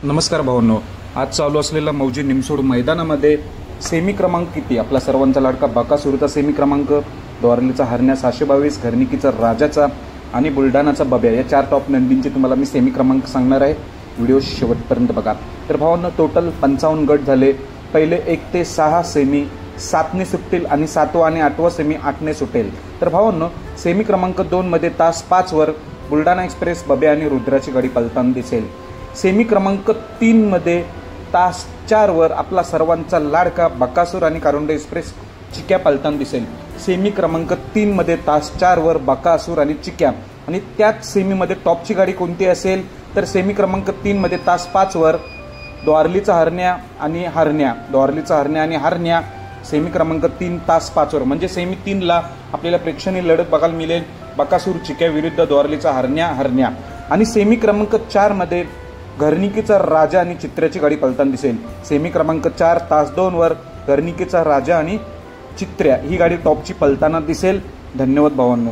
नमस्कार भावांनो, आज चालू असलेल्या मौजी निमसोड मैदानामध्ये सेमी क्रमांक किती आपला सर्वांचा लाडका बकासूरचा सेमी क्रमांक, द्वारलीचा हरण्या 722, घरणिकीचा राजाचा आणि बुलढाणाचा बब्या या 4 टॉप नंदींची तुम्हाला मी सेमी क्रमांक सांगणार आहे। व्हिडिओ शेवटपर्यंत बघा। तर भावांनो, टोटल 55 गट झाले। पहिले 1 ते 6 सेमी 7ने सुटतील आणि 7वा आणि 8वा सेमी 8ने सुटेल। तर भावांनो, सेमी क्रमांक 2 मध्ये तास 5 वर बुलढाणा एक्सप्रेस बब्या आणि रुद्राची गाडी पलताना दिसेल। सेमी क्रमांक 3 मध्ये तास 4 वर आपला सर्वांचा लाडका बकासूर आणि कारुंडे एक्सप्रेस चिक्या पलताना दिसेल। सेमी क्रमांक 3 मध्ये तास 4 वर बकासूर आणि चिक्या, आणि त्याच सेमी मध्ये टॉपची गाडी कोणती असेल तर सेमी क्रमांक 3 मध्ये तास 5 वर द्वारलीचा हरण्या आणि हरण्या, सेमी क्रमांक 3 तास 5 वर, म्हणजे सेमी 3 ला आपल्याला प्रेक्षणीय लढत बघायला मिळेल, बकासूर चिक्या विरुद्ध द्वारलीचा हरण्या। आणि सेमी क्रमांक 4 मध्ये घरणिकीचा राजा आणि चित्र्याची गाडी पलताना दिसेल। सेमी क्रमांक 4 तास 2 वर घरणिकीचा राजा आणि चित्र्या ही गाडी टॉपची पलताना दिसेल। धन्यवाद भावांनो।